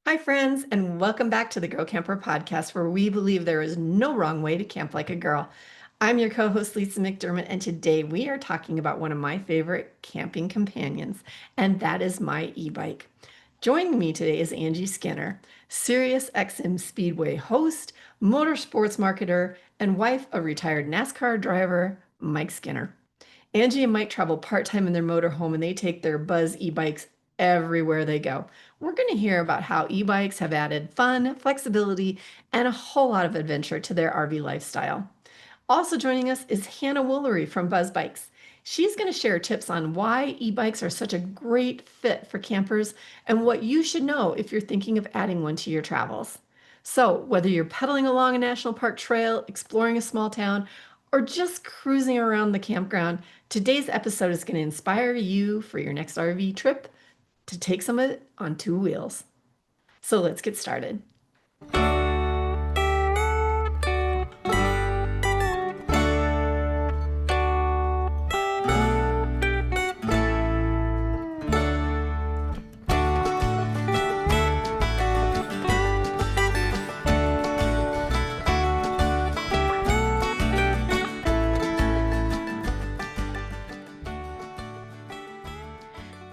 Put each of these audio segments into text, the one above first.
Hi, friends, and welcome back to the Girl Camper podcast, where we believe there is no wrong way to camp like a girl. I'm your co host, Lesa McDermott, and today we are talking about one of my favorite camping companions, and that is my e bike. Joining me today is Angie Skinner, SiriusXM Speedway host, motorsports marketer, and wife of retired NASCAR driver Mike Skinner. Angie and Mike travel part-time in their motorhome and they take their Buzz e-bikes everywhere they go. We're going to hear about how e-bikes have added fun, flexibility, and a whole lot of adventure to their RV lifestyle. Also joining us is Hannah Woolery from Buzz Bikes. She's going to share tips on why e-bikes are such a great fit for campers and what you should know if you're thinking of adding one to your travels. So, whether you're pedaling along a national park trail, exploring a small town, or just cruising around the campground, today's episode is going to inspire you for your next RV trip to take some of it on two wheels. So let's get started.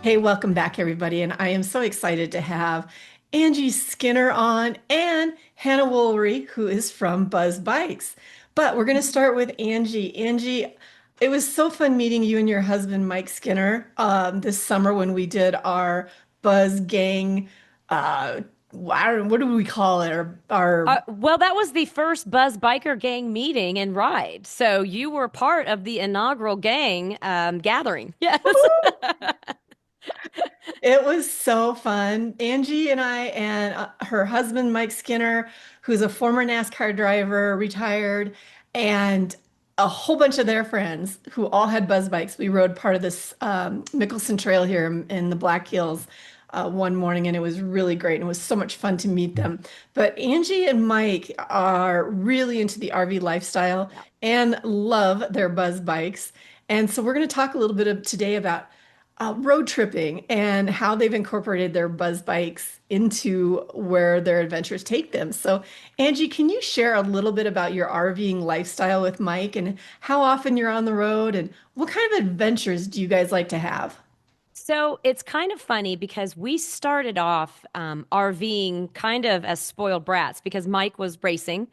Hey, welcome back, everybody. And I am so excited to have Angie Skinner on and Hannah Woolery, who is from Buzz Bikes. But we're going to start with Angie. Angie, it was so fun meeting you and your husband, Mike Skinner, this summer when we did our Buzz Gang. What do we call it? Our Well, that was the first Buzz Biker Gang meeting and ride. So you were part of the inaugural gang gathering. Yes. It was so fun. Angie and I and her husband, Mike Skinner, who's a former NASCAR driver, retired, and a whole bunch of their friends who all had buzz bikes. We rode part of this Mickelson Trail here in the Black Hills one morning, and it was really great. And it was so much fun to meet them. But Angie and Mike are really into the RV lifestyle Yeah. and love their buzz bikes. And so we're going to talk a little bit today about road tripping and how they've incorporated their buzz bikes into where their adventures take them. So, Angie, can you share a little bit about your RVing lifestyle with Mike and how often you're on the road and what kind of adventures do you guys like to have? So it's kind of funny because we started off RVing kind of as spoiled brats because Mike was racing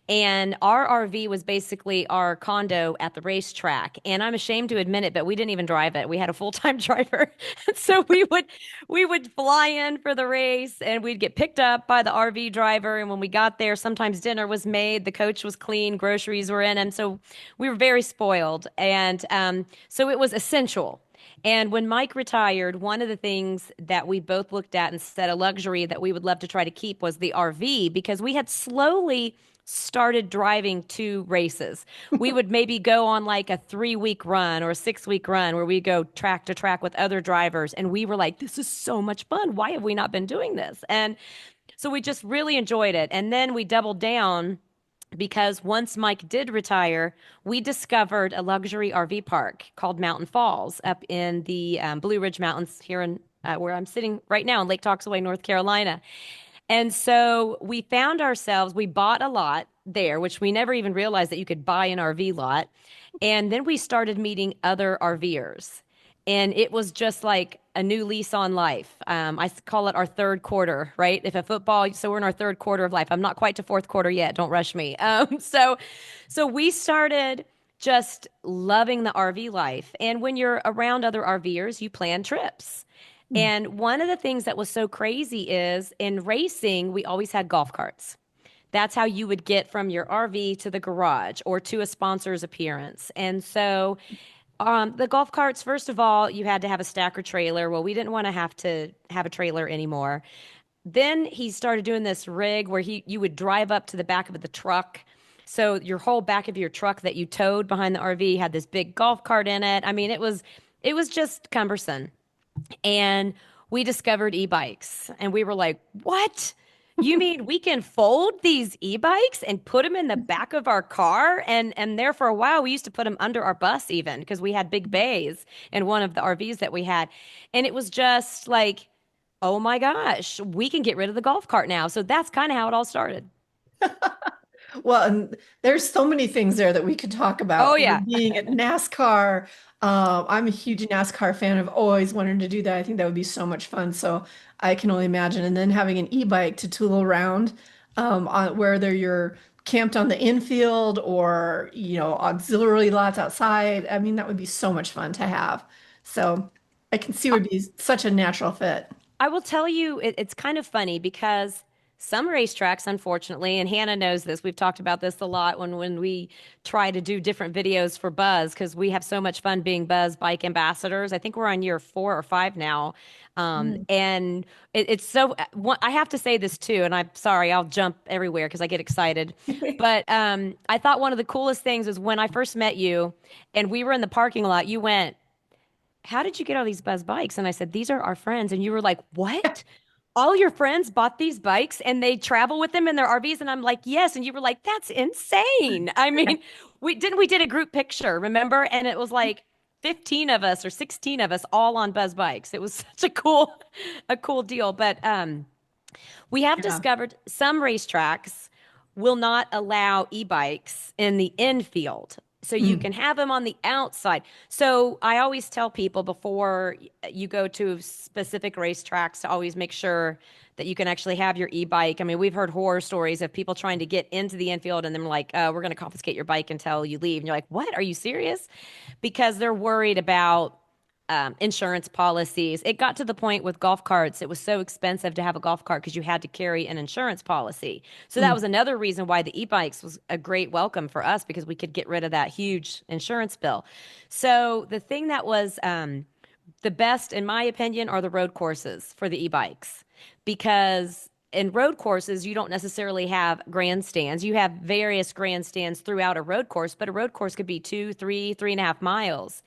and our RV was basically our condo at the racetrack. And I'm ashamed to admit it, but we didn't even drive it. We had a full-time driver. So we would fly in for the race and we'd get picked up by the RV driver. And when we got there, sometimes dinner was made, the coach was clean, groceries were in. And so we were very spoiled. And so it was essential. And when Mike retired, one of the things that we both looked at and said a luxury that we would love to try to keep was the RV because we had slowly started driving to races. We would maybe go on like a 3 week run or a 6 week run where we go track to track with other drivers. And we were like, this is so much fun. Why have we not been doing this? And so we just really enjoyed it. And then we doubled down because once Mike did retire, we discovered a luxury RV park called Mountain Falls up in the Blue Ridge Mountains here in where I'm sitting right now in Lake Toxaway, North Carolina. And so we found ourselves, we bought a lot there, which we never even realized that you could buy an RV lot. And then we started meeting other RVers. And it was just like a new lease on life. I call it our third quarter, right? If a football, so we're in our third quarter of life. I'm not quite to fourth quarter yet. Don't rush me. So we started just loving the RV life. And when you're around other RVers, you plan trips. And one of the things that was so crazy is in racing, we always had golf carts. That's how you would get from your RV to the garage or to a sponsor's appearance. And so the golf carts, first of all, you had to have a stacker trailer. Well, we didn't want to have a trailer anymore. Then he started doing this rig where you would drive up to the back of the truck. So your whole back of your truck that you towed behind the RV had this big golf cart in it. I mean, it was just cumbersome. And we discovered e-bikes and we were like, what? You mean we can fold these e-bikes and put them in the back of our car? And there for a while we used to put them under our bus even because we had big bays in one of the RVs that we had. And it was just like oh my gosh, we can get rid of the golf cart now. So that's kind of how it all started. Well, and there's so many things there that we could talk Oh, about. yeah. Being at NASCAR, I'm a huge NASCAR fan. I've always wanted to do that. I think that would be so much fun. So I can only imagine. And then having an e-bike to tool around, on whether you're camped on the infield or, auxiliary lots outside. I mean, that would be so much fun to have. So I can see it would be such a natural fit. I will tell you, it's kind of funny because some racetracks, unfortunately, and Hannah knows this, we've talked about this a lot when we try to do different videos for Buzz because we have so much fun being Buzz bike ambassadors. I think we're on year 4 or 5 now. And it's so, I have to say this too, and I'm sorry, I'll jump everywhere because I get excited. But I thought one of the coolest things was when I first met you and we were in the parking lot, you went, how did you get all these Buzz bikes? And I said, these are our friends. And you were like, what? All your friends bought these bikes and they travel with them in their RVs? And I'm like, yes. And you were like, that's insane. I mean, we did a group picture, remember? And it was like 15 of us or 16 of us all on Buzz bikes. It was such a cool deal. But we have Yeah. discovered some racetracks will not allow e-bikes in the infield. So you Mm. can have them on the outside. So I always tell people before you go to specific racetracks to always make sure that you can actually have your e-bike. I mean, we've heard horror stories of people trying to get into the infield and then like, we're going to confiscate your bike until you leave. And you're like, what? Are you serious? Because they're worried about insurance policies. It got to the point with golf carts, it was so expensive to have a golf cart because you had to carry an insurance policy. So that Mm. was another reason why the e-bikes was a great welcome for us because we could get rid of that huge insurance bill. So the thing that was the best, in my opinion, are the road courses for the e-bikes because in road courses, you don't necessarily have grandstands. You have various grandstands throughout a road course, but a road course could be 3.5 miles.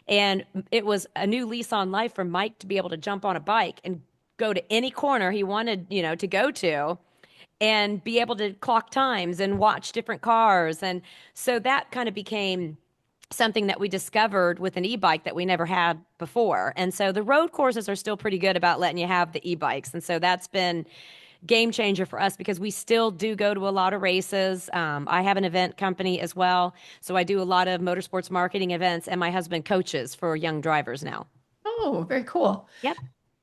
And it was a new lease on life for Mike to be able to jump on a bike and go to any corner he wanted, to go to and be able to clock times and watch different cars. And so that kind of became something that we discovered with an e-bike that we never had before. And so the road courses are still pretty good about letting you have the e-bikes. And so that's been game changer for us because we still do go to a lot of races. I have an event company as well. So I do a lot of motorsports marketing events and my husband coaches for young drivers now. Oh, very cool. Yep.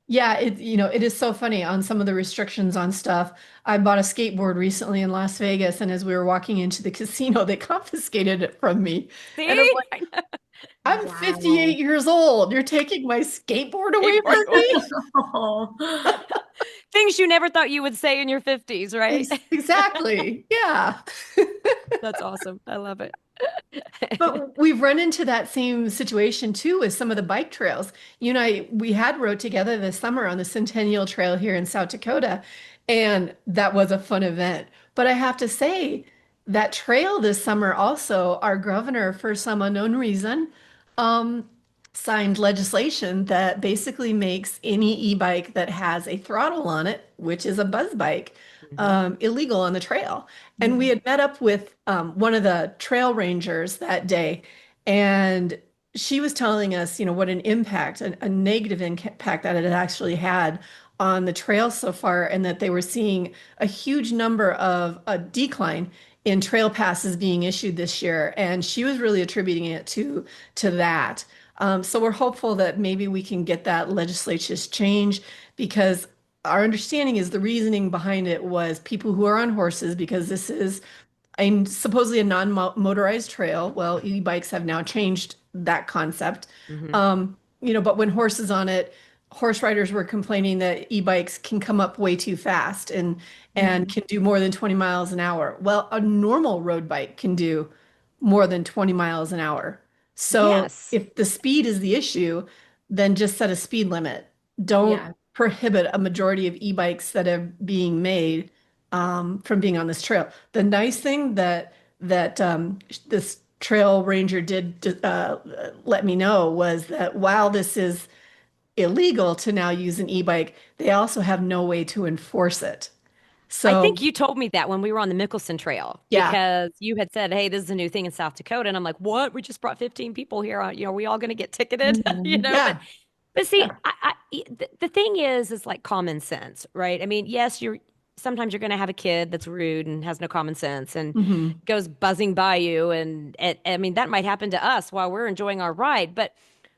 Yeah, it is so funny on some of the restrictions on stuff. I bought a skateboard recently in Las Vegas, and as we were walking into the casino, they confiscated it from me. And I'm See? like, I know. I'm Wow. 58 years old. You're taking my skateboard away Skateboard from away. me? Things you never thought you would say in your 50s, right? Exactly. Yeah. That's awesome. I love it. But we've run into that same situation too with some of the bike trails. You and I, we had rode together this summer on the Centennial Trail here in South Dakota, and that was a fun event. But I have to say, that trail this summer also, our governor, for some unknown reason, um, signed legislation that basically makes any e-bike that has a throttle on it, which is a buzz bike, Mhm. illegal on the trail. And we Mhm. had met up with one of the trail rangers that day, and she was telling us, what an impact, a negative impact that it had actually had on the trail so far, and that they were seeing a huge number of a decline in trail passes being issued this year. And she was really attributing it to that. So we're hopeful that maybe we can get that legislature's change because our understanding is the reasoning behind it was people who are on horses because this is supposedly a non-motorized trail. Well, e-bikes have now changed that concept. Mhm. But when horses on it, horse riders were complaining that e-bikes can come up way too fast and Mhm. can do more than 20 miles an hour. Well, a normal road bike can do more than 20 miles an hour. So Yes. if the speed is the issue, then just set a speed limit. Don't Yeah. prohibit a majority of e-bikes that are being made from being on this trail. The nice thing that this trail ranger did let me know was that while this is illegal to now use an e-bike, they also have no way to enforce it. I So think you told me that when we were on the Mickelson Trail yeah. because you had said, "Hey, this is a new thing in South Dakota," and I'm like, "What? We just brought 15 people here. Are we all going to get ticketed?" Mhm. But Yeah. But see, the thing is like common sense, right? I mean, yes, sometimes you're going to have a kid that's rude and has no common sense and Hmm. goes buzzing by you, and I mean that might happen to us while we're enjoying our ride. But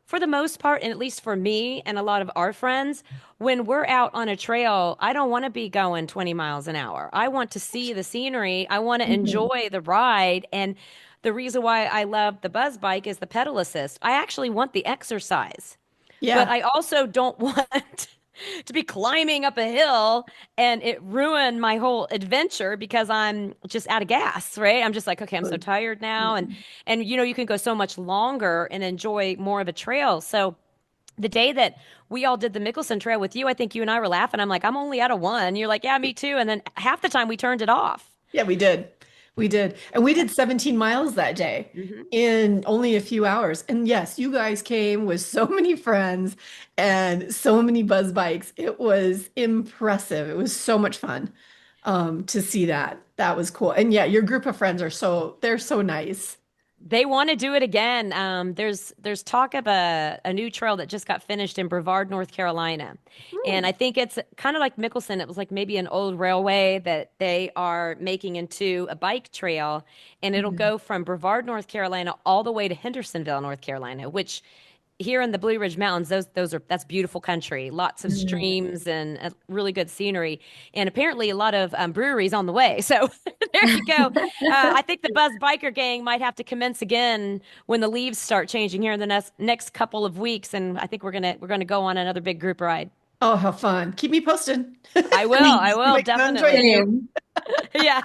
for the most part, and at least for me and a lot of our friends, when we're out on a trail, I don't want to be going 20 miles an hour. I want to see the scenery. I want to Hmm. enjoy the ride. And the reason why I love the Buzz bike is the pedal assist. I actually want the exercise, but Yeah. I also don't want to be climbing up a hill and it ruin my whole adventure because I'm just out of gas, right? I'm just like, okay, I'm so tired now. And you know, you can go so much longer and enjoy more of a trail. So the day that we all did the Mickelson Trail with you, I think you and I were laughing. I'm like, I'm only out of one. You're like, yeah, me too. And then half the time we turned it off. Yeah, we did. We did. And we did 17 miles that day Hmm. in only a few hours. And yes, you guys came with so many friends and so many buzz bikes. It was impressive. It was so much fun to see that. That was cool. And yeah, your group of friends they're so nice. They want to do it again. There's talk of a new trail that just got finished in Brevard, North Carolina, and Hmm. I think it's kind of like Mickelson. It was like maybe an old railway that they are making into a bike trail, and it'll Mhm. go from Brevard, North Carolina, all the way to Hendersonville, North Carolina, which here in the Blue Ridge Mountains, that's beautiful country, lots of Mhm. streams and really good scenery, and apparently a lot of breweries on the way. So there you go. I think the Buzz Biker Gang might have to commence again when the leaves start changing here in the next couple of weeks, and I think we're gonna go on another big group ride. Oh, how fun. Keep me posted. I Please. You will might come out and join definitely. you. Same. Yeah.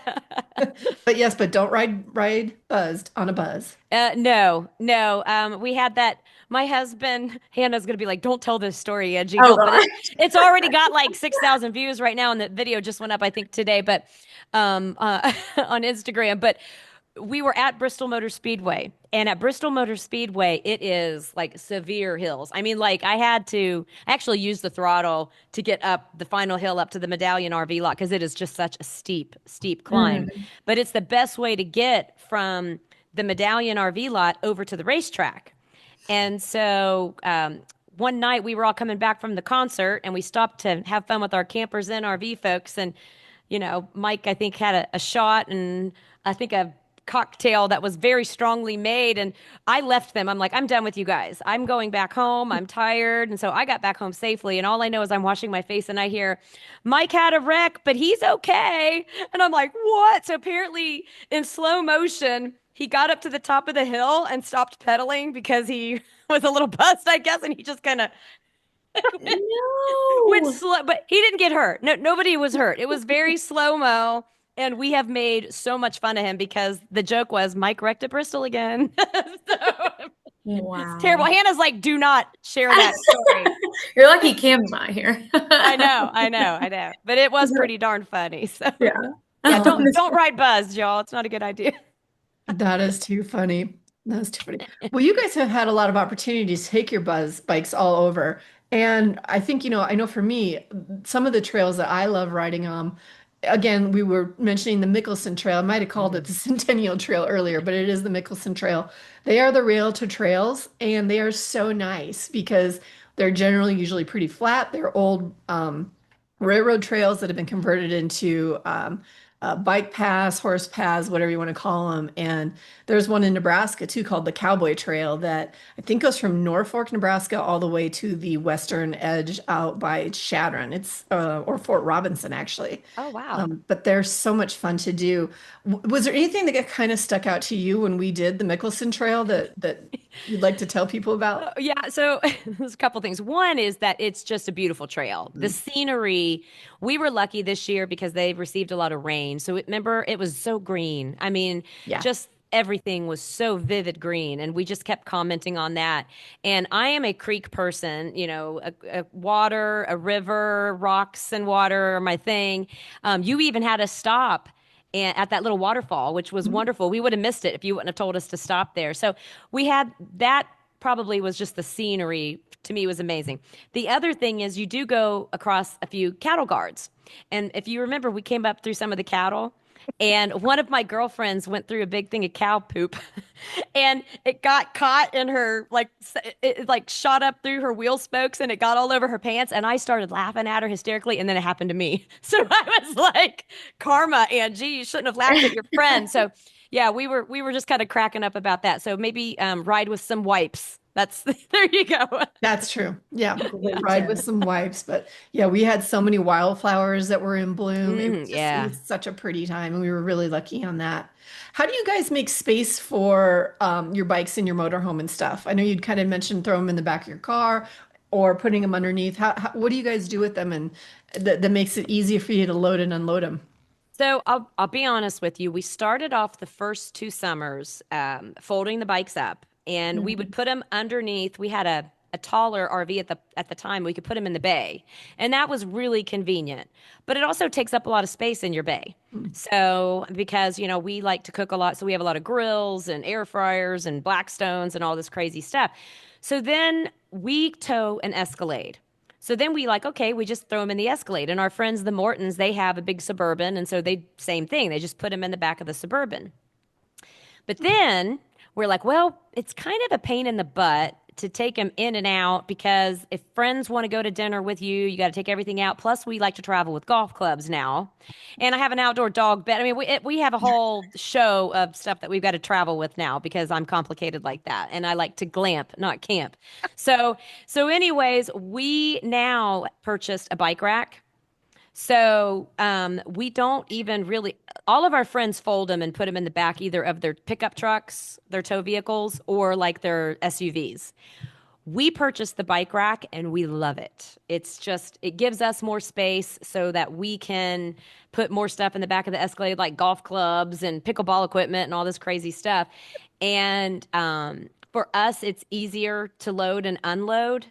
But yes, but don't ride buzzed on a buzz. No, no. We had that. My husband, Hannah's gonna be like, "Don't tell this story, Angie. Oh Don't." But God. it's already got like 6,000 views right now, and the video just went up, I think, today. But on Instagram. But we were at Bristol Motor Speedway, and at Bristol Motor Speedway, it is like severe hills. I mean, like I had to actually use the throttle to get up the final hill up to the Medallion RV lot because it is just such a steep climb. Mm. But it's the best way to get from the Medallion RV lot over to the racetrack. And so one night we were all coming back from the concert and we stopped to have fun with our campers and RV folks. And, you know, Mike, I think, had a shot and I think a cocktail that was very strongly made. And I left them. I'm like, I'm done with you guys. I'm going back home. I'm tired. And so I got back home safely. And all I know is I'm washing my face and I hear, Mike had a wreck, but he's okay. And I'm like, what? So apparently in slow motion, he got up to the top of the hill and stopped pedaling because he was a little buzzed, I guess, and he just kind of went No. slow. But he didn't get hurt. No, nobody was hurt. It was very slow mo, and we have made so much fun of him because the joke was Mike wrecked at Bristol again. So it's terrible. Wow. Hannah's like, do not share that story. You're lucky Cam's not here. I know. But it was pretty darn funny. So Yeah. yeah, Oh, don't ride Buzz, y'all. It's not a good idea. That is too funny. That's too funny. Well, you guys have had a lot of opportunities to take your buzz bikes all over. And I think, I know for me, some of the trails that I love riding on, again, we were mentioning the Mickelson Trail. I might have called it the Centennial Trail earlier, but it is the Mickelson Trail. They are the rail to trails, and they are so nice because they're generally usually pretty flat. They're old railroad trails that have been converted into bike paths, horse paths, whatever you want to call them. And there's one in Nebraska too called the Cowboy Trail that I think goes from Norfolk, Nebraska, all the way to the western edge out by Chadron. It's or Fort Robinson actually. Oh, wow. But they're so much fun to do. Was there anything that kind of stuck out to you when we did the Mickelson Trail that you'd like to tell people about? Yeah, so there's a couple things. One is that it's just a beautiful trail. The scenery, we were lucky this year because they've received a lot of rain. So remember, it was so green. I mean, Yeah. just everything was so vivid green, and we just kept commenting on that. And I am a creek person, a water, a river, rocks and water are my thing. You even had us stop at that little waterfall, which was wonderful. We would have missed it if you wouldn't have told us to stop there. So we had that probably was just the scenery to me was amazing. The other thing is you do go across a few cattle guards. And if you remember, we came up through some of the cattle. And one of my girlfriends went through a big thing of cow poop and it got caught in her, like, it like shot up through her wheel spokes and it got all over her pants. And I started laughing at her hysterically. And then it happened to me. So I was like, karma, Angie, you shouldn't have laughed at your friend. So yeah, we were just kind of cracking up about that. So maybe ride with some wipes. That's there you go. That's true. Yeah. Great Ride tip. with some wipes. But yeah, we had so many wildflowers that were in bloom. It Yeah. was such a pretty time, and we were really lucky on that. How do you guys make space for your bikes and your motorhome and stuff? I know you'd kind of mentioned throw them in the back of your car or putting them underneath. What do you guys do with them and that makes it easier for you to load and unload them? So I'll be honest with you. We started off the first 2 summers folding the bikes up, and we would put them underneath. We had a taller RV at the time. We could put them in the bay, and that was really convenient. But it also takes up a lot of space in your bay. So because we like to cook a lot, so we have a lot of grills and air fryers and Blackstones and all this crazy stuff. So then we tow an Escalade. So then okay, we just throw them in the Escalade. And our friends, the Mortons, they have a big Suburban. And so same thing. They just put them in the back of the Suburban. But then we're like, well, it's kind of a pain in the butt to take them in and out because if friends want to go to dinner with you, you got to take everything out. Plus, we like to travel with golf clubs now. And I have an outdoor dog bed. I mean, we have a whole show of stuff that we've got to travel with now because I'm complicated like that. And I like to glamp, not camp. So anyways, we now purchased a bike rack. So we don't even really, all of our friends fold them and put them in the back either of their pickup trucks, their tow vehicles, or like their SUVs. We purchased the bike rack and we love it. It gives us more space so that we can put more stuff in the back of the Escalade, like golf clubs and pickleball equipment and all this crazy stuff. And for us, it's easier to load and unload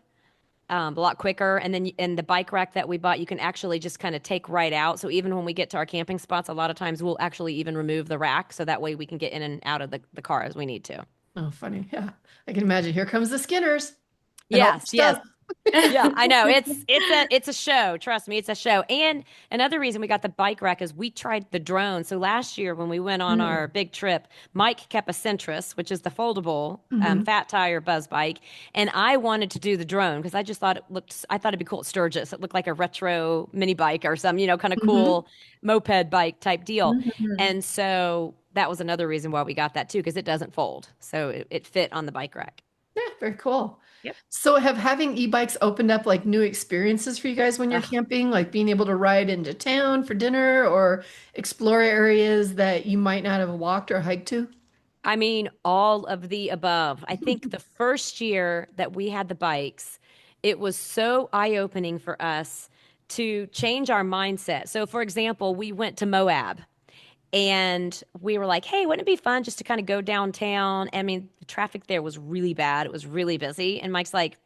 a lot quicker. And then in the bike rack that we bought, you can actually just kind of take right out. So even when we get to our camping spots, a lot of times we'll actually even remove the rack. So that way we can get in and out of the car as we need to. Oh, funny. Yeah. I can imagine. Here comes the Skinners and all the Yes, yes. stuff. Yeah, I know. It's a show. Trust me, it's a show. And another reason we got the bike rack is we tried the drone. So last year when we went on our big trip, Mike kept a Centris, which is the foldable fat tire buzz bike, and I wanted to do the drone because I just thought I thought it'd be cool at Sturgis. It looked like a retro mini bike or some, kind of cool moped bike type deal. Mhm. And so that was another reason why we got that too, because it doesn't fold. So it fit on the bike rack. Yeah, very cool. Yep. So have having e-bikes opened up like new experiences for you guys when you're camping, like being able to ride into town for dinner or explore areas that you might not have walked or hiked to? I mean, all of the above. I think the first year that we had the bikes, it was so eye-opening for us to change our mindset. So, for example, we went to Moab and we were like, hey, wouldn't it be fun just to kind of go downtown? I mean, the traffic there was really bad. It was really busy. And Mike's like,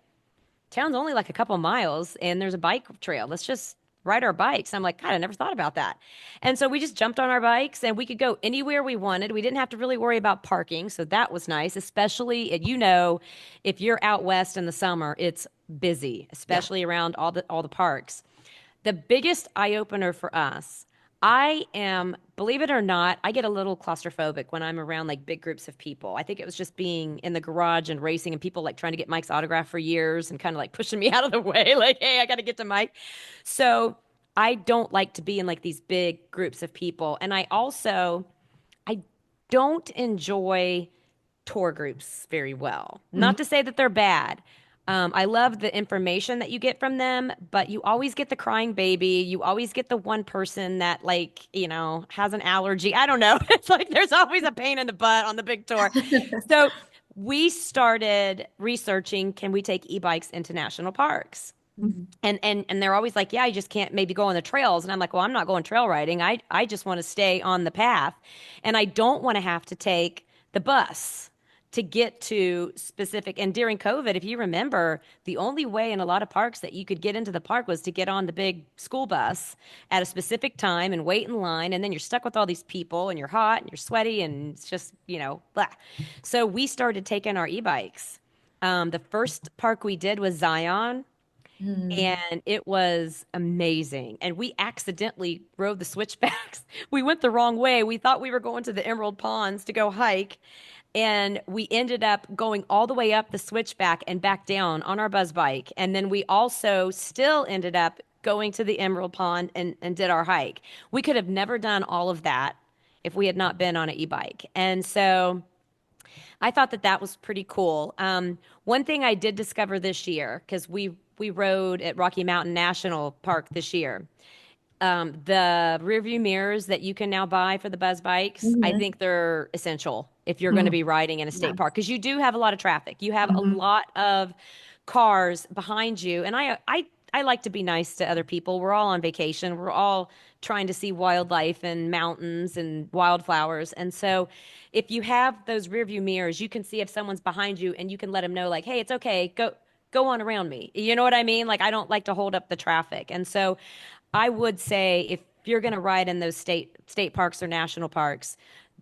town's only like a couple miles and there's a bike trail. Let's just ride our bikes. I'm like, God, I never thought about that. And so we just jumped on our bikes and we could go anywhere we wanted. We didn't have to really worry about parking. So that was nice, especially, if you're out west in the summer, it's busy, especially around all the parks. The biggest eye opener for us, believe it or not, I get a little claustrophobic when I'm around like big groups of people. I think it was just being in the garage and racing and people like trying to get Mike's autograph for years and kind of like pushing me out of the way, like, hey, I got to get to Mike. So I don't like to be in like these big groups of people. And I don't enjoy tour groups very well. Not to say that they're bad. I love the information that you get from them, but you always get the crying baby. You always get the one person that has an allergy. I don't know. It's like there's always a pain in the butt on the big tour. So we started researching, can we take e-bikes into national parks? Mhm. And they're always like, yeah, you just can't maybe go on the trails. And I'm like, well, I'm not going trail riding. I just want to stay on the path. And I don't want to have to take the bus to get to specific. And during COVID, if you remember, the only way in a lot of parks that you could get into the park was to get on the big school bus at a specific time and wait in line. And then you're stuck with all these people and you're hot and you're sweaty and it's just, blah. So we started taking our e-bikes. The first park we did was Zion. Mm. And it was amazing. And we accidentally rode the switchbacks. We went the wrong way. We thought we were going to the Emerald Ponds to go hike. And we ended up going all the way up the switchback and back down on our buzz bike. And then we also still ended up going to the Emerald Pond and did our hike. We could have never done all of that if we had not been on an e-bike. And so I thought that that was pretty cool. One thing I did discover this year, because we rode at Rocky Mountain National Park this year, the rear view mirrors that you can now buy for the buzz bikes, I Mhm. think they're essential if you're going to Mm, be riding in a Yeah. state park because you do have a lot of traffic. You have a mhm. lot of cars behind you, and I like to be nice to other people. We're all on vacation. We're all trying to see wildlife and mountains and wildflowers, and so if you have those rear view mirrors, you can see if someone's behind you, and you can let them know, like, "Hey, it's okay. Go on around me." You know what I mean? Like I don't like to hold up the traffic, and so I would say if you're going to ride in those state parks or national parks,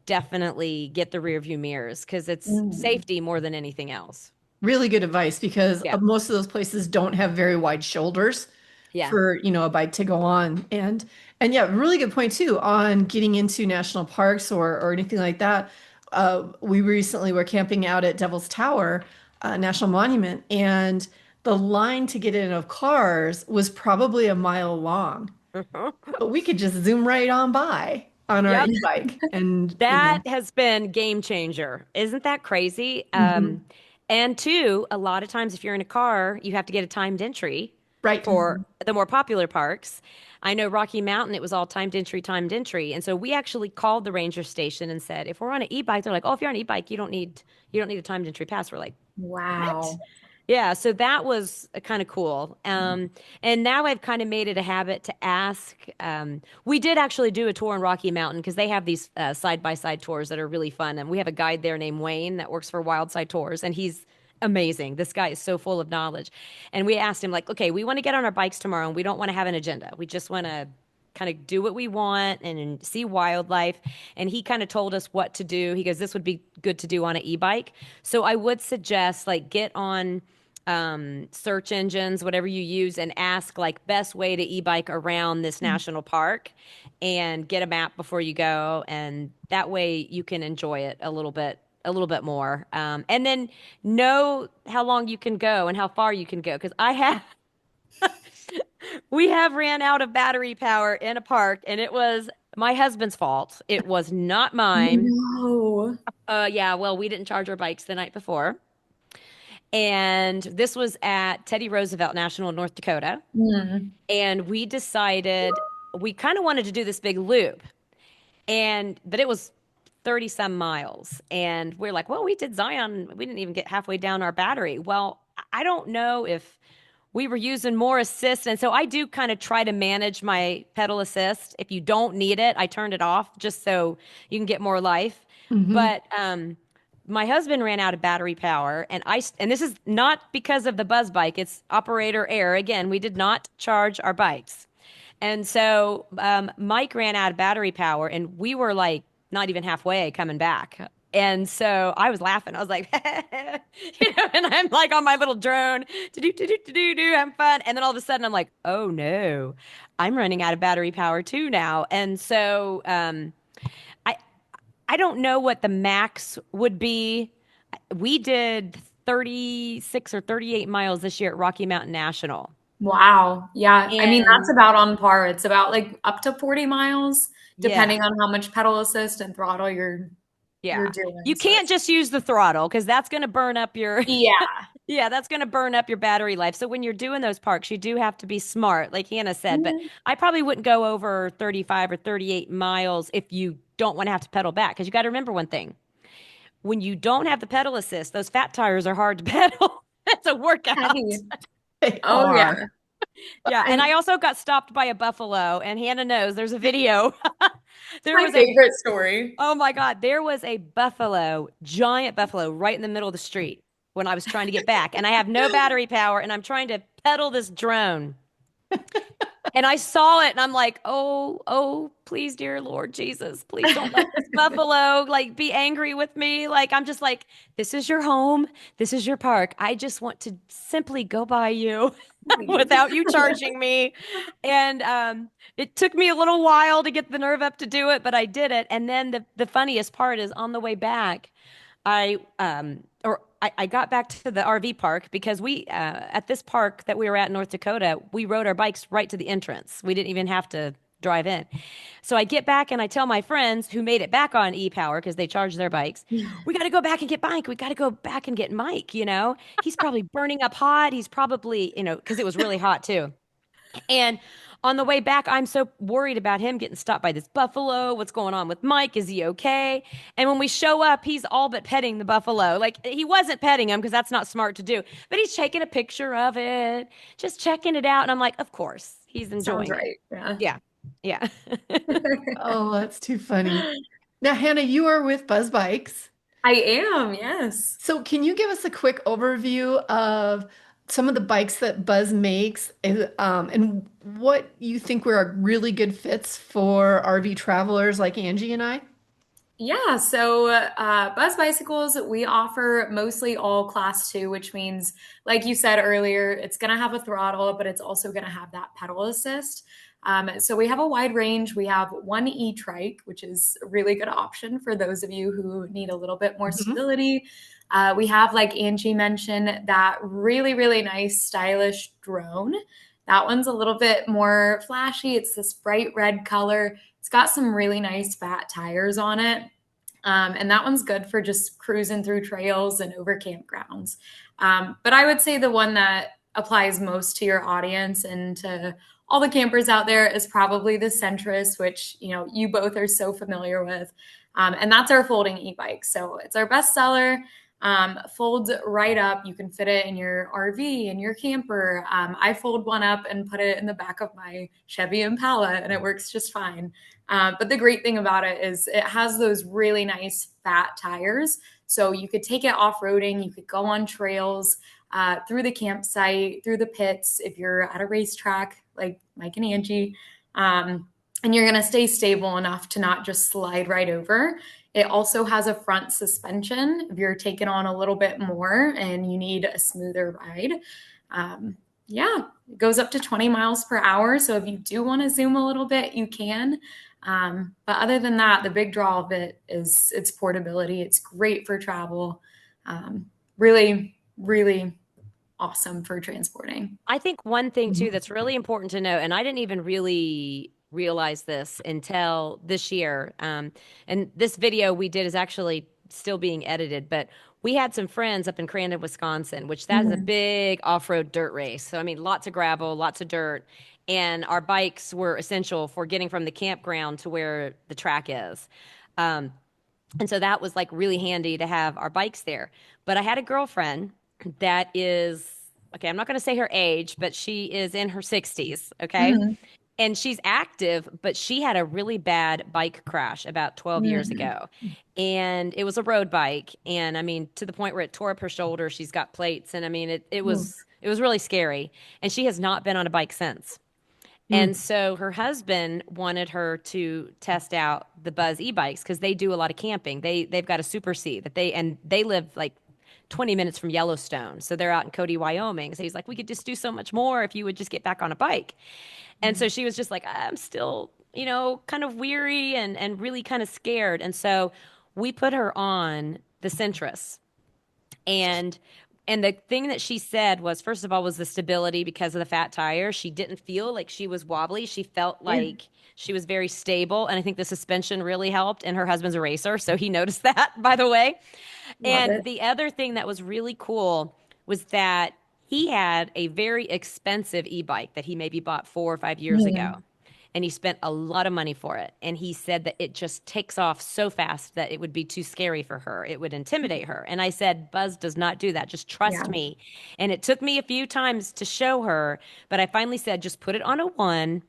definitely get the rear view mirrors because it's Mhm. safety more than anything else. Really good advice because Yeah. most of those places don't have very wide shoulders Yeah. for, a bike to go on. And yeah, really good point too on getting into national parks or anything like that. We recently were camping out at Devil's Tower National Monument, and the line to get in of cars was probably a mile long. But we could just zoom right on by on our Yep. e-bike and, That has been game changer. Isn't that crazy? mhm. And two, a lot of times if you're in a car, you have to get a timed entry Right. for Mhm. the more popular parks. I know Rocky Mountain, it was all timed entry, timed entry. And so we actually called the ranger station and said, if we're on an e-bike, they're like, oh, if you're on an e-bike, you don't need a timed entry pass. We're like, what? Wow. Yeah, so that was kind of cool. And now I've kind of made it a habit to ask. We did actually do a tour in Rocky Mountain because they have these side-by-side tours that are really fun. And we have a guide there named Wayne that works for Wildside Tours, and he's amazing. This guy is so full of knowledge. And we asked him, like, okay, we want to get on our bikes tomorrow, and we don't want to have an agenda. We just want to kind of do what we want and see wildlife. And he kind of told us what to do. He goes, this would be good to do on an e-bike. So I would suggest, like, get on search engines, whatever you use, and ask like best way to e-bike around this national park and get a map before you go. And that way you can enjoy it a little bit more. And then know how long you can go and how far you can go. Cause we have ran out of battery power in a park and it was my husband's fault. It was not mine. No. Yeah, well, we didn't charge our bikes the night before. And this was at Teddy Roosevelt National in North Dakota. Mm. And we decided we kind of wanted to do this big loop. But it was 30 some miles. And we're like, well, we did Zion. We didn't even get halfway down our battery. Well, I don't know if we were using more assist. And so I do kind of try to manage my pedal assist. If you don't need it, I turned it off just so you can get more life. Hmm. But my husband ran out of battery power, and this is not because of the buzz bike. It's operator error. Again, we did not charge our bikes. And so Mike ran out of battery power, and we were like not even halfway coming back. And so I was laughing. I was like, and I'm like on my little drone, to do, to do, to do, do, have fun. And then all of a sudden I'm like, oh no, I'm running out of battery power too now. And so I, I don't know what the max would be. We did 36 or 38 miles this year at Rocky Mountain National. Wow. Yeah. I mean, that's And about on par. It's about like up to 40 miles, yeah. depending on how much pedal assist and throttle you're Yeah. doing. You So can't just use the throttle because that's going to burn up your yeah. yeah, that's going to burn up your battery life. So when you're doing those parks, you do have to be smart, like Hannah said, but Mhm. I probably wouldn't go over 35 or 38 miles if you don't want to have to pedal back because you got to remember one thing. When you don't have the pedal assist, those fat tires are hard to pedal. It's a workout. Heavy. They Oh yeah. are. Yeah, and And I also got stopped by a buffalo, and Hannah knows there's a video. it's There my was a favorite story. Oh my God, there was a buffalo, giant buffalo, right in the middle of the street when I was trying to get back. And I have no battery power and I'm trying to pedal this drone. And I saw it and I'm like, oh, oh, please, dear Lord Jesus, please don't let this buffalo like be angry with me. Like, I'm just like, this is your home. This is your park. I just want to simply go by you. without you charging me. And it took me a little while to get the nerve up to do it, but I did it. And then the funniest part is on the way back, I got back to the RV park because we at this park that we were at in North Dakota, we rode our bikes right to the entrance. We didn't even have to drive in. So I get back and I tell my friends who made it back on e-Power because they charged their bikes, we got to go back and get Mike. We got to go back and get Mike, you know. He's probably burning up hot. He's probably, you know, because it was really hot too. And on the way back, I'm so worried about him getting stopped by this buffalo. What's going on with Mike? Is he okay? And when we show up, he's all but petting the buffalo. Like he wasn't petting him because that's not smart to do, but he's taking a picture of it, just checking it out. And I'm like, of course, he's enjoying Sounds right. it. Yeah. Yeah. Oh, that's too funny. Now, Hannah, you are with Buzz Bikes. I am, yes. So, can you give us a quick overview of some of the bikes that Buzz makes and what you think were really good fits for RV travelers like Angie and I? Yeah, so Buzz Bicycles, we offer mostly all class two, which means, like you said earlier, it's going to have a throttle, but it's also going to have that pedal assist. So we have a wide range. We have one e-trike, which is a really good option for those of you who need a little bit more Mhm. stability. We have, like Angie mentioned, that really, really nice, stylish drone. That one's a little bit more flashy. It's this bright red color. It's got some really nice fat tires on it. And that one's good for just cruising through trails and over campgrounds. But I would say the one that applies most to your audience and to all the campers out there is probably the Centris, which, you know, you both are so familiar with. And that's our folding e-bike. So it's our best seller. Folds right up. You can fit it in your RV, in your camper. I fold one up and put it in the back of my Chevy Impala, and it works just fine. But the great thing about it is it has those really nice fat tires. So you could take it off-roading. You could go on trails through the campsite, through the pits if you're at a racetrack like Mike and Angie. And you're going to stay stable enough to not just slide right over. It also has a front suspension if you're taking on a little bit more and you need a smoother ride. Yeah, it goes up to 20 miles per hour. So if you do want to zoom a little bit, you can. But other than that, the big draw of it is its portability. It's great for travel. Really, really awesome for transporting. I think one thing too that's really important to know, and I didn't even really realize this until this year. And this video we did is actually still being edited, but we had some friends up in Crandon, Wisconsin, which that is a big off-road dirt race. So I mean, lots of gravel, lots of dirt, and our bikes were essential for getting from the campground to where the track is. And so that was like really handy to have our bikes there. But I had a girlfriend that is, okay, I'm not going to say her age, but she is in her 60s. Okay. And she's active, but she had a really bad bike crash about 12 years ago. And it was a road bike. And I mean, to the point where it tore up her shoulder, she's got plates. And I mean, it was really scary. And she has not been on a bike since. And so her husband wanted her to test out the Buzz e-bikes because they do a lot of camping. They've got a Super C that they live like 20 minutes from Yellowstone. So they're out in Cody, Wyoming. So he's like, we could just do so much more if you would just get back on a bike. And so she was just like, I'm still, you know, kind of weary and really kind of scared. And so we put her on the Centris. And the thing that she said was, first of all, was the stability because of the fat tire. She didn't feel like she was wobbly. She felt like she was very stable. And I think the suspension really helped. And her husband's a racer, so he noticed that, by the way. And the other thing that was really cool was that he had a very expensive e-bike that he maybe bought 4 or 5 years ago. And he spent a lot of money for it. And he said that it just takes off so fast that it would be too scary for her. It would intimidate her. And I said, Buzz does not do that. Just trust me. And it took me a few times to show her, but I finally said, just put it on a 1.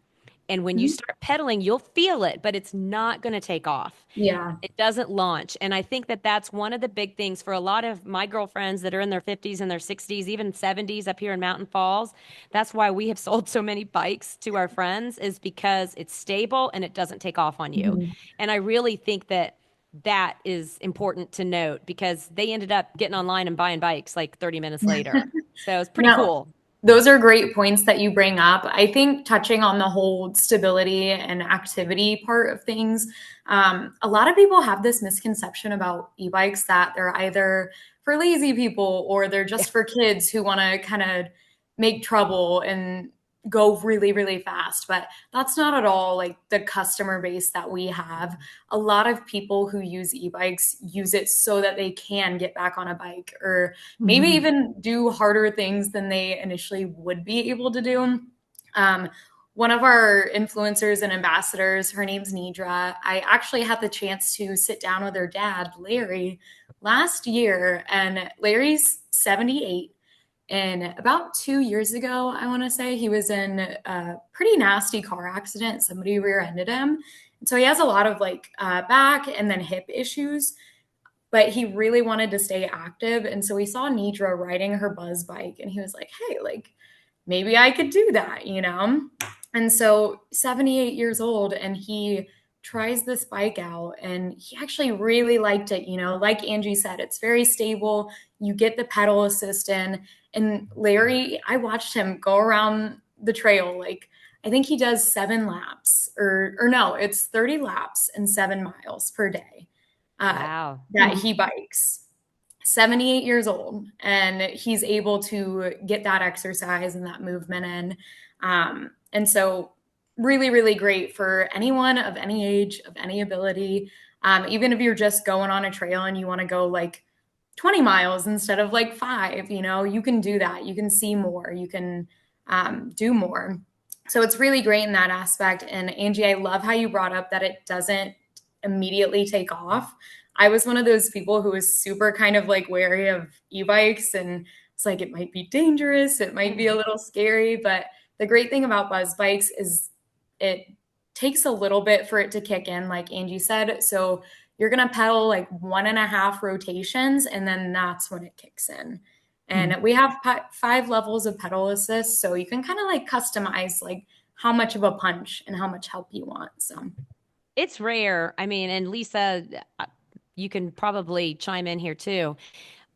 And when you start pedaling, you'll feel it, but it's not going to take off. Yeah. It doesn't launch. And I think that that's one of the big things for a lot of my girlfriends that are in their 50s and their 60s, even 70s up here in Mountain Falls. That's why we have sold so many bikes to our friends, is because it's stable and it doesn't take off on you. And I really think that that is important to note because they ended up getting online and buying bikes like 30 minutes later. So it's pretty cool. those are great points that you bring up. I think touching on the whole stability and activity part of things, a lot of people have this misconception about e-bikes that they're either for lazy people or they're Yeah. just for kids who want to kind of make trouble and go really, really fast. But that's not at all like the customer base that we have. A lot of people who use e-bikes use it so that they can get back on a bike or maybe Mhm. even do harder things than they initially would be able to do. Um, one of our influencers and ambassadors, her name's Nidra. I actually had the chance to sit down with her dad, Larry, last year, and Larry's 78. And about 2 years ago, I want to say, he was in a pretty nasty car accident. Somebody rear-ended him. And so he has a lot of like back and then hip issues, but he really wanted to stay active. And so he saw Nidra riding her Buzz bike and he was like, hey, like maybe I could do that, you know? And so 78 years old and he tries this bike out and he actually really liked it, you know, like Angie said, it's very stable. You get the pedal assist in. And Larry, I watched him go around the trail like I think he does 7 laps or no, it's 30 laps and 7 miles per day Wow. that he bikes. 78 years old, and he's able to get that exercise and that movement in. And so, really, really great for anyone of any age, of any ability. Even if you're just going on a trail and you want to go like 20 miles instead of like 5, you know, you can do that. You can see more, you can do more. So, it's really great in that aspect. And Angie, I love how you brought up that it doesn't immediately take off. I was one of those people who was super kind of like wary of e-bikes and it's like it might be dangerous, it might be a little scary, but the great thing about Buzz bikes is it takes a little bit for it to kick in, like Angie said. So you're gonna pedal like 1.5 rotations and then that's when it kicks in. Mhm. And we have 5 levels of pedal assist, so you can kind of like customize like how much of a punch and how much help you want. So It's rare. I mean, and Lisa, you can probably chime in here too.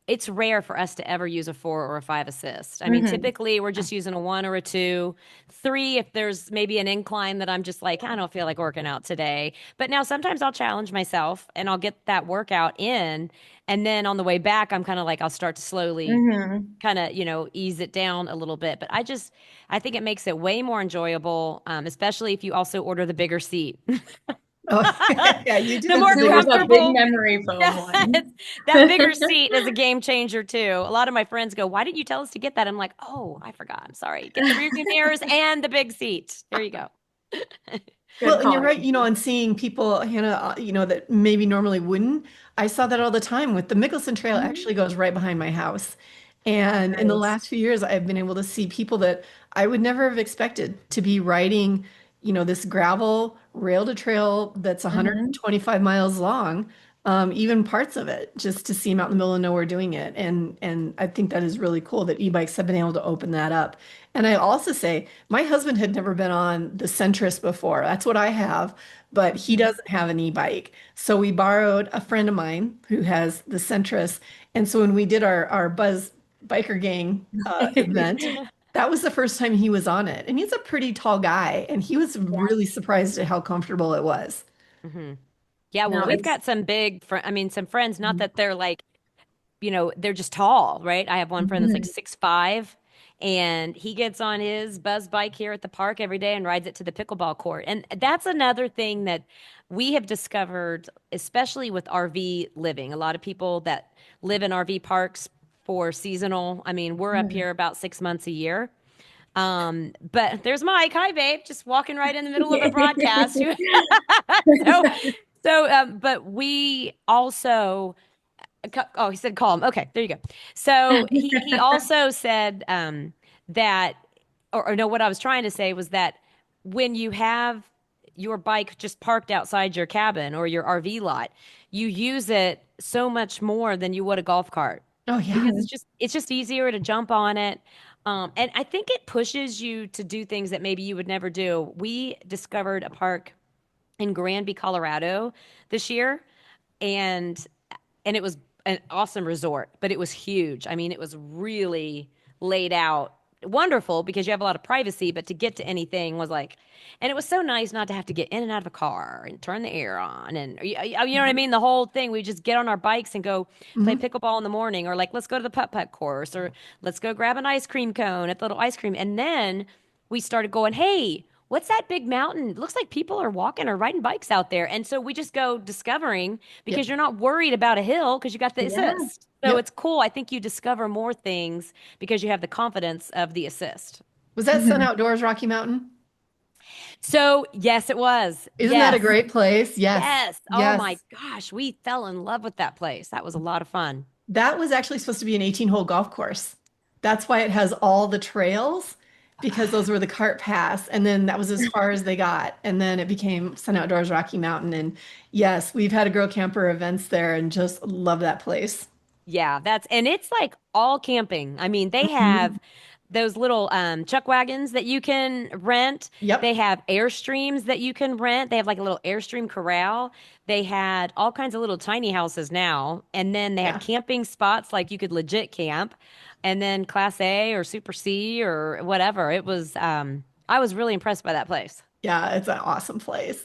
It's rare for us to ever use a 4 or a 5 assist. I mean, mhm. typically we're just using a 1 or a 2, 3 if there's maybe an incline that I'm just like, I don't feel like working out today. But now sometimes I'll challenge myself and I'll get that workout in. And then on the way back, I'm kind of like, I'll start to slowly Mhm. kind of, ease it down a little bit. But I think it makes it way more enjoyable, especially if you also order the bigger seat. Oh, yeah, you do The get Since the more it bigger was a big seat. comfortable. memory foam Yes, one. that bigger seat is a game changer too. A lot of my friends go, "Why didn't you tell us to get that?" I'm like, "Oh, I forgot. I'm sorry. Get the rear view mirrors and the big seat. There you go." Well, Good and you're call. right, and seeing people, Hannah, that maybe normally wouldn't. I saw that all the time with the Mickelson Trail actually goes right behind my house. And in the Nice. last few years, I've been able to see people that I would never have expected to be riding, this gravel rail to trail that's Mhm. 125 miles long, even parts of it, just to see them out in the middle of nowhere doing it. And I think that is really cool that e-bikes have been able to open that up. And I also say, my husband had never been on the Centris before. That's what I have, but he Mhm. doesn't have an e-bike. So we borrowed a friend of mine who has the Centris. And so when we did our Buzz Biker Gang event, that was the first time he was on it. And he's a pretty tall guy, and he was Yeah. really surprised at how comfortable it was. hmm Yeah, well, No, we've it's got some some friends, not mhm. that they're like, they're just tall, right? I have one friend that's like Mhm. 6'5", and he gets on his Buzz bike here at the park every day and rides it to the pickleball court. And that's another thing that we have discovered, especially with RV living. A lot of people that live in RV parks for seasonal. I mean, we're up Mhm. here about 6 months a year. But there's Mike. Hi, babe. Just walking right in the middle of a broadcast. so, but we also oh, he said calm. Okay, there you go. So he also said that, or no, what I was trying to say was that when you have your bike just parked outside your cabin or your RV lot, you use it so much more than you would a golf cart Oh yeah. because Mhm. it's just easier to jump on it. And I think it pushes you to do things that maybe you would never do. We discovered a park in Granby, Colorado this year, and it was an awesome resort, but it was huge. I mean, it was really laid out wonderful because you have a lot of privacy, but to get to anything was like, and it was so nice not to have to get in and out of a car and turn the air on. And you know what I mean? The whole thing, we just get on our bikes and go play Mhm. pickleball in the morning, or like, let's go to the putt-putt course, or let's go grab an ice cream cone at the little ice cream. And then we started going, hey, what's that big mountain? It looks like people are walking or riding bikes out there. And so we just go discovering Yep. because you're not worried about a hill because you got the Yeah. assist. So Yep. it's cool. I think you discover more things because you have the confidence of the assist. Was that Sun Mhm. Outdoors Rocky Mountain? So, yes, it was. Isn't that a Yes. great place? Yes. Yes. Oh my Yes. gosh. We fell in love with that place. That was a lot of fun. That was actually supposed to be an 18-hole golf course. That's why it has all the trails, because those were the cart paths. And then that was as far as they got. And then it became Sun Outdoors Rocky Mountain. And yes, we've had a girl camper events there and just love that place. Yeah, and it's like all camping. I mean, they Mhm. have those little chuck wagons that you can rent. They Yep. have Airstreams that you can rent. They have like a little Airstream corral. They had all kinds of little tiny houses now. And then they had Yeah. camping spots like you could legit camp. And then Class A or Super C or whatever. I was really impressed by that place. Yeah, it's an awesome place.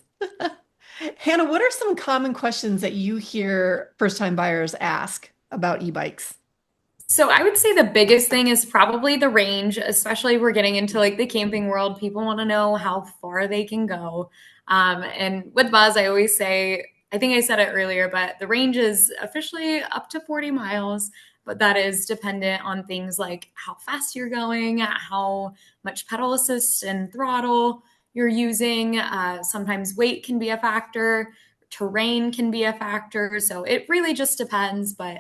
Hannah, what are some common questions that you hear first-time buyers ask about e-bikes? So I would say the biggest thing is probably the range, especially if we're getting into like the camping world. People want to know how far they can go. And with Buzz, I always say, I think I said it earlier, but the range is officially up to 40 miles, but that is dependent on things like how fast you're going, how much pedal assist and throttle you're using. Sometimes weight can be a factor, terrain can be a factor. So it really just depends. But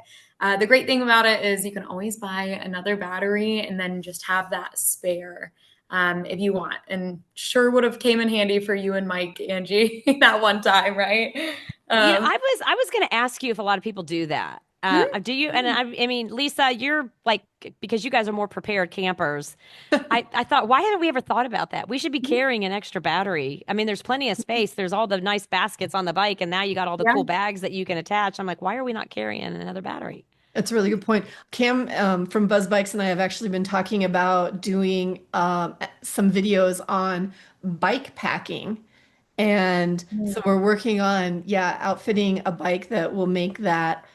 the great thing about it is you can always buy another battery and then just have that spare if you want. And sure would have came in handy for you and Mike, Angie, that one time, right? Yeah, Um, I was going to ask you if a lot of people do that. mhm. Do you? And I mean, Lisa, you're like because you guys are more prepared campers. I thought, why haven't we ever thought about that? We should be carrying an extra battery. I mean, there's plenty of space. There's all the nice baskets on the bike, and now you got all the Yeah. cool bags that you can attach. I'm like, why are we not carrying another battery? That's a really good point. Cam from Buzz Bikes and I have actually been talking about doing some videos on bike packing. And so we're working on, yeah, outfitting a bike that will make that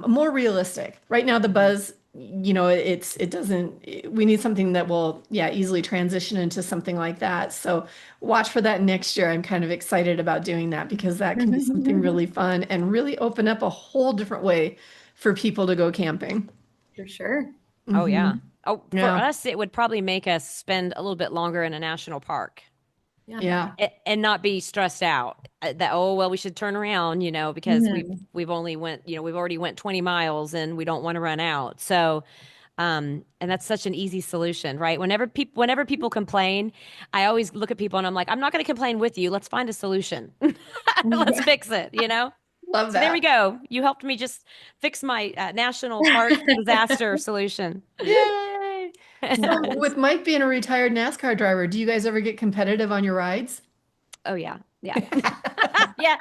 more realistic. Right now, the Buzz, it doesn't, we need something that will, yeah, easily transition into something like that. So watch for that next year. I'm kind of excited about doing that because that can be something really fun and really open up a whole different way for people to go camping. For sure. Oh yeah. Hmm. Oh, for Yeah, us, it would probably make us spend a little bit longer in a national park. Yeah. yeah. And not be stressed out that oh well we should turn around because Mhm. we've only went we've already went 20 miles and we don't want to run out so and that's such an easy solution right whenever people complain I always look at people and I'm like I'm not going to complain with you let's find a solution let's fix it. Love So there we that. go you helped me just fix my national park disaster solution. Yay. So with Mike being a retired NASCAR driver, do you guys ever get competitive on your rides? Oh yeah yeah yeah.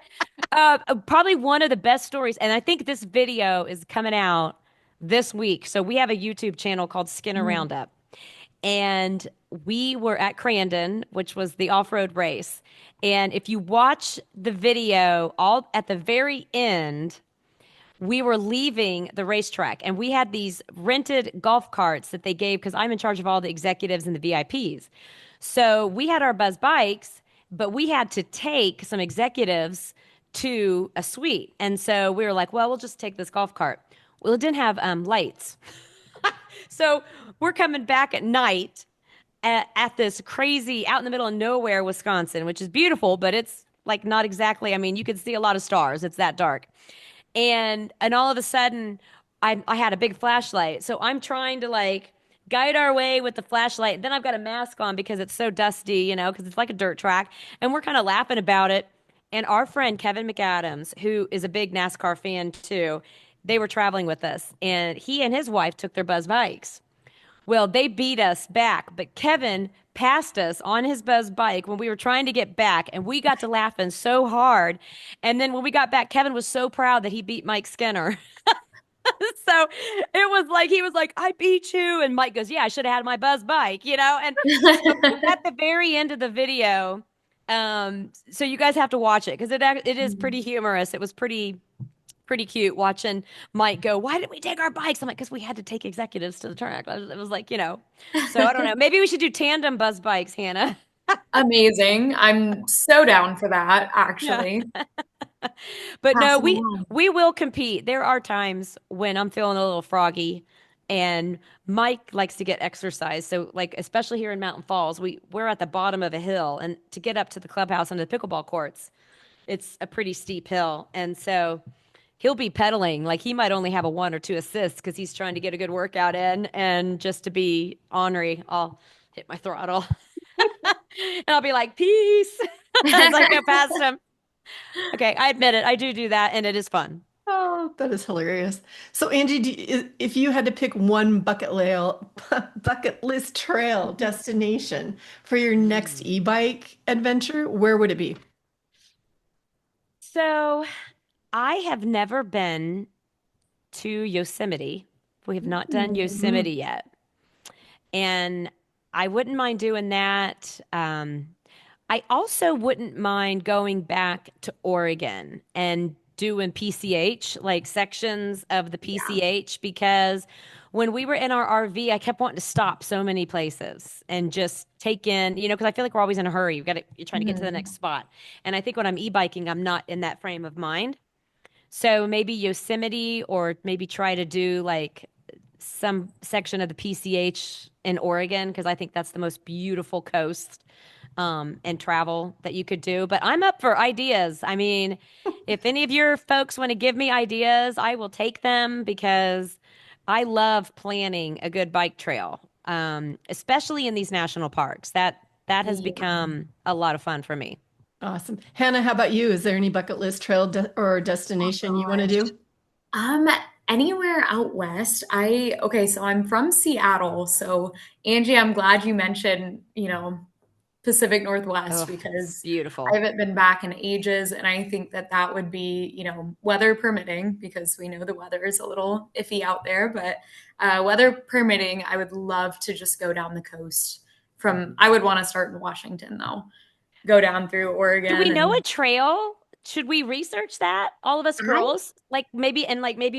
Probably one of the best stories, and I think this video is coming out this week. So we have a YouTube channel called Skinner Mhm. Roundup, and we were at Crandon, which was the off-road race. And if you watch the video, all at the very end, we were leaving the racetrack, and we had these rented golf carts that they gave because I'm in charge of all the executives and the VIPs. So we had our Buzz bikes, but we had to take some executives to a suite. And so we were like, well, we'll just take this golf cart. Well, it didn't have lights. So we're coming back at night at this crazy out in the middle of nowhere, Wisconsin, which is beautiful, but it's like not exactly, I mean, you could see a lot of stars. It's that dark. And all of a sudden I had a big flashlight. So I'm trying to like guide our way with the flashlight. Then I've got a mask on because it's so dusty, because it's like a dirt track. And we're kind of laughing about it. And our friend Kevin McAdams, who is a big NASCAR fan too, they were traveling with us. And he and his wife took their Buzz bikes. Well, they beat us back, but Kevin passed us on his Buzz bike when we were trying to get back, and we got to laughing so hard. And then when we got back, Kevin was so proud that he beat Mike Skinner. So it was like he was like, "I beat you," and Mike goes, "Yeah, I should have had my Buzz bike," And so at the very end of the video, so you guys have to watch it because it is pretty humorous. It was pretty cute watching Mike go, "Why didn't we take our bikes?" I'm like, "Because we had to take executives to the track." It was like, So I don't know. Maybe we should do tandem Buzz bikes, Hannah. Amazing. I'm so down for that, Yeah. actually. But no, Pass it we along. we will compete. There are times when I'm feeling a little froggy and Mike likes to get exercise. So like especially here in Mountain Falls, we're at the bottom of a hill and to get up to the clubhouse and the pickleball courts, it's a pretty steep hill. And so he'll be pedaling like he might only have a 1 or 2 assists because he's trying to get a good workout in and just to be ornery, I'll hit my throttle and I'll be like, "Peace," as I go past him. Okay, I admit it. I do that, and it is fun. Oh, that is hilarious. So, Angie, if you had to pick one bucket list trail destination for your next Mm. e-bike adventure, where would it be? So, I have never been to Yosemite. We have not done Mhm. Yosemite yet. And I wouldn't mind doing that. I also wouldn't mind going back to Oregon and doing PCH, like sections of the Yeah. PCH, because when we were in our RV, I kept wanting to stop so many places and just take in, because I feel like we're always in a hurry. You're trying to get to the next Mhm. spot. And I think when I'm e-biking, I'm not in that frame of mind. So maybe Yosemite or maybe try to do like some section of the PCH in Oregon because I think that's the most beautiful coast and travel that you could do. But I'm up for ideas. I mean, if any of your folks want to give me ideas, I will take them because I love planning a good bike trail, especially in these national parks. That has Yeah. become a lot of fun for me. Awesome. Hannah, how about you? Is there any bucket list trail de or Oh destination you want to gosh. do? Um, Anywhere out west. Okay, so I'm from Seattle. So Angie, I'm glad you mentioned, Pacific Northwest Oh, it's because I beautiful. haven't been back in ages, and I think that that would be, weather permitting, because we know the weather is a little iffy out there, but weather permitting, I would love to just go down the coast I would want to start in Washington though, go down through Do we Oregon know a and trail? Should we research that? All of us I girls, like maybe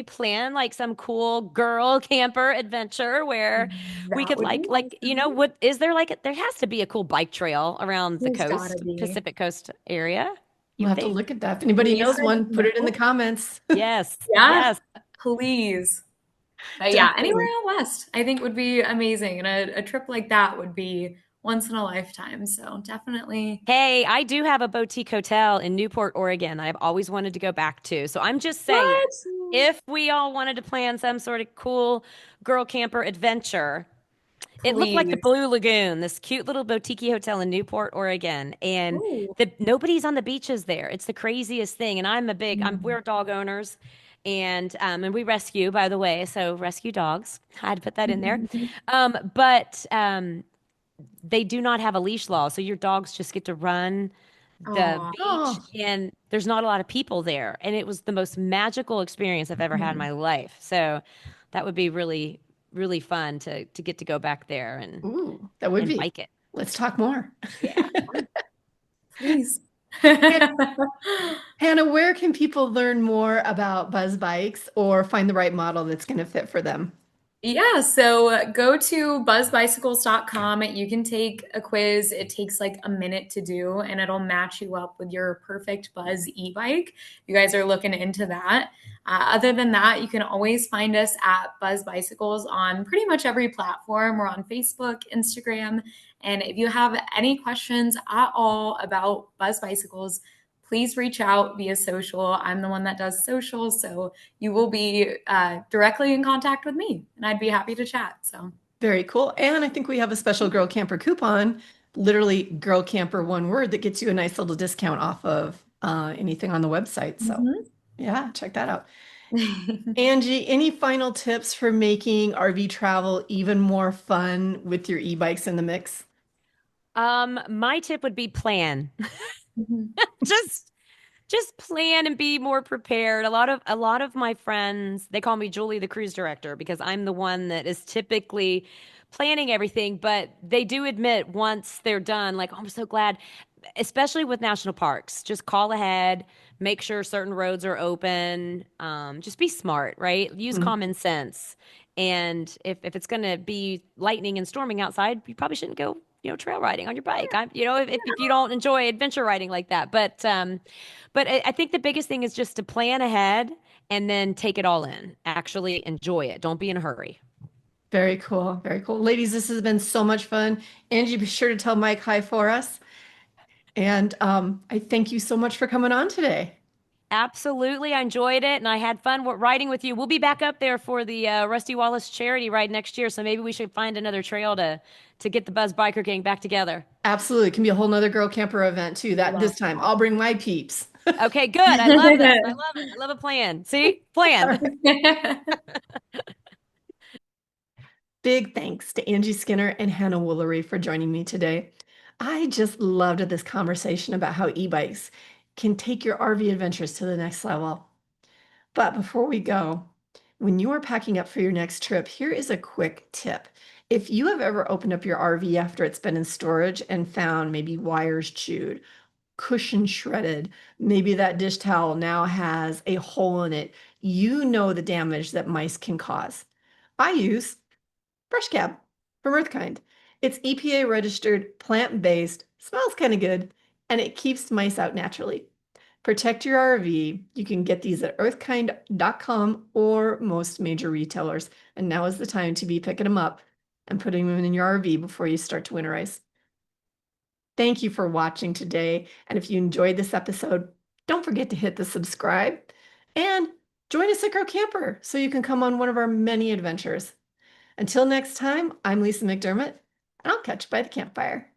plan like some cool girl camper adventure where we that could would be awesome. what is there like there has to be a cool bike trail around the There's gotta coast, be. Pacific Coast area, you We'll would have to think. look at that. If anybody Please knows let one, me put it in the know. comments. Yes. Yeah, Yes. please. But yeah, anywhere Definitely. out west, I think would be amazing. And a trip like that would be once in a lifetime. So definitely. Hey, I do have a boutique hotel in Newport, Oregon that I've always wanted to go back to. So I'm just saying, What? if we all wanted to plan some sort of cool girl camper adventure, it looked like the Please. Blue Lagoon, this cute little boutique hotel in Newport, Oregon, and Ooh. nobody's on the beaches there. It's the craziest thing. And we're dog owners, and we rescue, by the way, so rescue dogs. I had to put that in there. But they do not have a leash law, so your dogs just get to run the Oh. beach, Oh, and there's not a lot of people there, and it was the most magical experience I've ever had in my life. So that would be really, really fun to get to go back there ooh, that would and be. bike it. Let's talk more. Yeah. Please. Hannah, where can people learn more about Buzz Bikes or find the right model that's going to fit for them? Yeah, so go to buzzbicycles.com. You can take a quiz. It takes like a minute to do, and it'll match you up with your perfect Buzz e-bike. You guys are looking into that. Other than that, you can always find us at Buzz Bicycles on pretty much every platform. We're on Facebook, Instagram, and if you have any questions at all about Buzz Bicycles, please reach out via social. I'm the one that does social, so you will be directly in contact with me, and I'd be happy to chat. So, Very cool. And I think we have a special Girl Camper coupon, literally Girl Camper one word, that gets you a nice little discount off of anything on the website. So, yeah, check that out. Angie, any final tips for making RV travel even more fun with your e-bikes in the mix? My tip would be plan. Mhm. Just just plan and be more prepared. A lot of my friends, they call me Julie the cruise director because I'm the one that is typically planning everything, but they do admit once they're done, like, oh, I'm so glad, especially with national parks, just call ahead, make sure certain roads are open. Just be smart, right? Use Mm. common sense. And if it's going to be lightning and storming outside, you probably shouldn't go, trail riding on your bike. If you don't enjoy adventure riding like that. But I think the biggest thing is just to plan ahead and then take it all in. Actually enjoy it. Don't be in a hurry. Very cool. Very cool. Ladies, this has been so much fun. Angie, be sure to tell Mike hi for us. And I thank you so much for coming on today. Absolutely. I enjoyed it and I had fun riding with you. We'll be back up there for the Rusty Wallace charity ride next year. So maybe we should find another trail to get the Buzz Biker Gang back together. Absolutely. It can be a whole nother girl camper event too. That Love this time I'll bring my peeps. Okay, good. I love this. I love it. I love a plan. See? Plan. that. Big thanks to Angie Skinner and Hannah Woolery for joining me today. I just loved this conversation about how e-bikes can take your RV adventures to the next level. But before we go, when you are packing up for your next trip, here is a quick tip. If you have ever opened up your RV after it's been in storage and found maybe wires chewed, cushion shredded, maybe that dish towel now has a hole in it, you know the damage that mice can cause. I use Brush Cab from Earthkind. It's EPA registered, plant-based, smells kind of good, and it keeps mice out naturally. Protect your RV. You can get these at earthkind.com or most major retailers. And now is the time to be picking them up and putting them in your RV before you start to winterize. Thank you for watching today. And if you enjoyed this episode, don't forget to hit the subscribe and join us at Grow Camper so you can come on one of our many adventures. Until next time, I'm Lesa McDermott, and I'll catch you by the campfire.